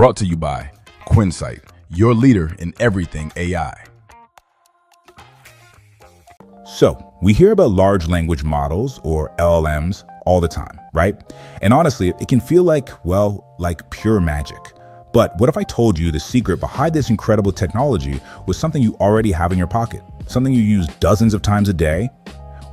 Brought to you by Quinsight, your leader in everything AI. So, we hear about large language models, or LLMs, all the time, right? And honestly, it can feel like, well, like pure magic. But what if I told you the secret behind this incredible technology was something you already have in your pocket, something you use dozens of times a day?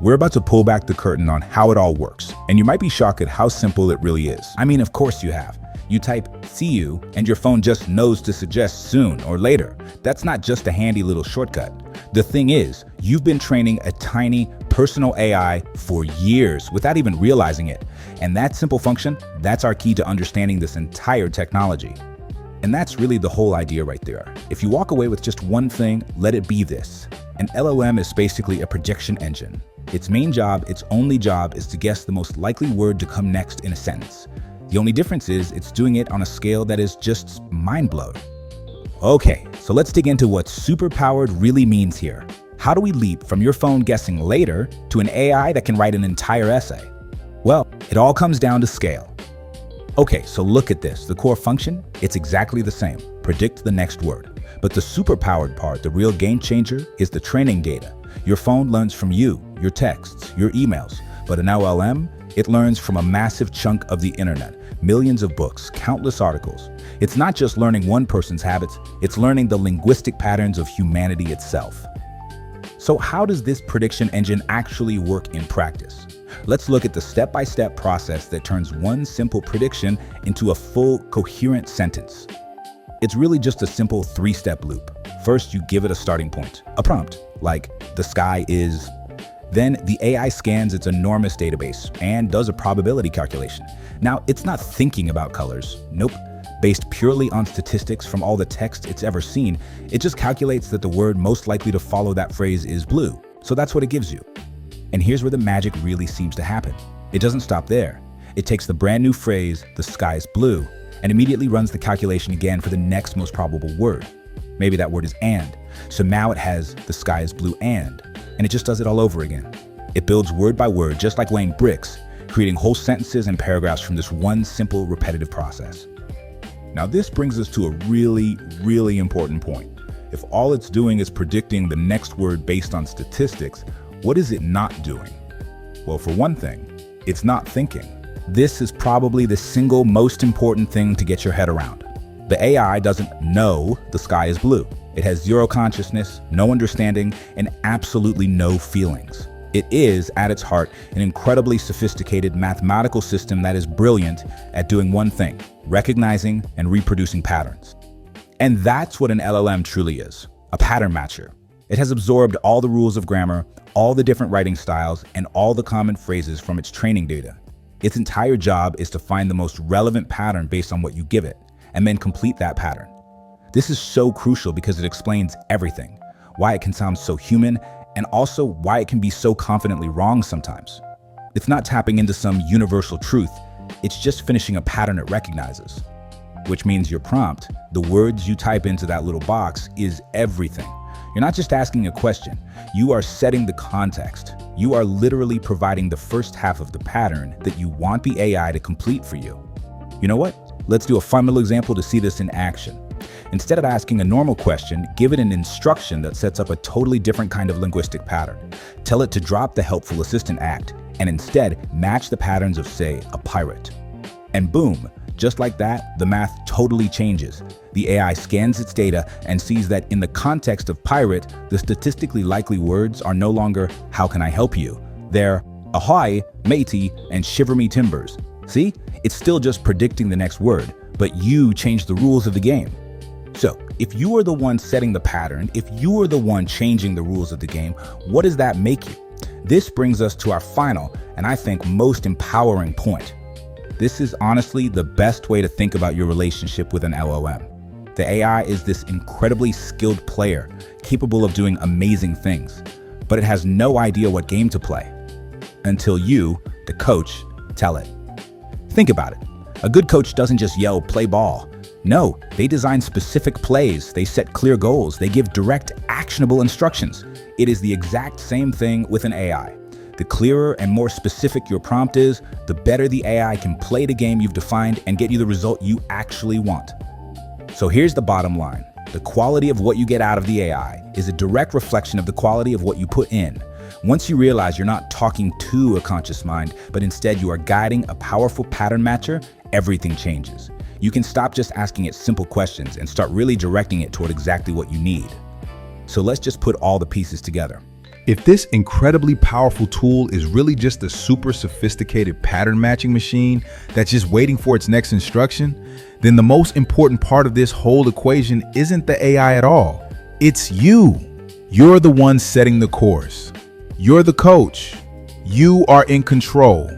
We're about to pull back the curtain on how it all works, and you might be shocked at how simple it really is. I mean, of course you have. You type "see you" and your phone just knows to suggest soon or later. That's not just a handy little shortcut. The thing is, you've been training a tiny personal AI for years without even realizing it. And that simple function, that's our key to understanding this entire technology. And that's really the whole idea right there. If you walk away with just one thing, let it be this. An LLM is basically a prediction engine. Its main job, its only job, is to guess the most likely word to come next in a sentence. The only difference is it's doing it on a scale that is just mind-blowing. Okay, so let's dig into what superpowered really means here. How do we leap from your phone guessing later to an AI that can write an entire essay? Well, it all comes down to scale. Okay, so look at this. The core function, it's exactly the same. Predict the next word. But the superpowered part, the real game changer, is the training data. Your phone learns from you, your texts, your emails. But an LLM, it learns from a massive chunk of the internet. Millions of books, countless articles. It's not just learning one person's habits, it's learning the linguistic patterns of humanity itself. So how does this prediction engine actually work in practice? Let's look at the step-by-step process that turns one simple prediction into a full, coherent sentence. It's really just a simple three-step loop. First, you give it a starting point, a prompt, like "the sky is." Then the AI scans its enormous database and does a probability calculation. Now, it's not thinking about colors. Nope. Based purely on statistics from all the text it's ever seen, it just calculates that the word most likely to follow that phrase is blue. So that's what it gives you. And here's where the magic really seems to happen. It doesn't stop there. It takes the brand new phrase, "the sky is blue," and immediately runs the calculation again for the next most probable word. Maybe that word is "and." So now it has "the sky is blue and," and it just does it all over again. It builds word by word, just like laying bricks, creating whole sentences and paragraphs from this one simple, repetitive process. Now this brings us to a really important point. If all it's doing is predicting the next word based on statistics, what is it not doing? Well, for one thing, it's not thinking. This is probably the single most important thing to get your head around. The AI doesn't know the sky is blue. It has zero consciousness, no understanding, and absolutely no feelings. It is, at its heart, an incredibly sophisticated mathematical system that is brilliant at doing one thing: recognizing and reproducing patterns. And that's what an LLM truly is, a pattern matcher. It has absorbed all the rules of grammar, all the different writing styles, and all the common phrases from its training data. Its entire job is to find the most relevant pattern based on what you give it, and then complete that pattern. This is so crucial because it explains everything, why it can sound so human, and also why it can be so confidently wrong sometimes. It's not tapping into some universal truth, it's just finishing a pattern it recognizes. Which means your prompt, the words you type into that little box, is everything. You're not just asking a question, you are setting the context. You are literally providing the first half of the pattern that you want the AI to complete for you. You know what? Let's do a fun little example to see this in action. Instead of asking a normal question, give it an instruction that sets up a totally different kind of linguistic pattern. Tell it to drop the helpful assistant act, and instead match the patterns of, say, a pirate. And boom, just like that, the math totally changes. The AI scans its data and sees that in the context of pirate, the statistically likely words are no longer "how can I help you?" They're "ahoy, matey," and "shiver me timbers." See? It's still just predicting the next word, but you change the rules of the game. So, if you are the one setting the pattern, if you are the one changing the rules of the game, what does that make you? This brings us to our final, and I think most empowering point. This is honestly the best way to think about your relationship with an LLM. The AI is this incredibly skilled player, capable of doing amazing things, but it has no idea what game to play until you, the coach, tell it. Think about it. A good coach doesn't just yell, "play ball." No, they design specific plays, they set clear goals, they give direct, actionable instructions. It is the exact same thing with an AI. The clearer and more specific your prompt is, the better the AI can play the game you've defined and get you the result you actually want. So here's the bottom line. The quality of what you get out of the AI is a direct reflection of the quality of what you put in. Once you realize you're not talking to a conscious mind, but instead you are guiding a powerful pattern matcher, everything changes. You can stop just asking it simple questions and start really directing it toward exactly what you need. So let's just put all the pieces together. If this incredibly powerful tool is really just a super sophisticated pattern matching machine that's just waiting for its next instruction, then the most important part of this whole equation isn't the AI at all. It's you. You're the one setting the course. You're the coach. You are in control.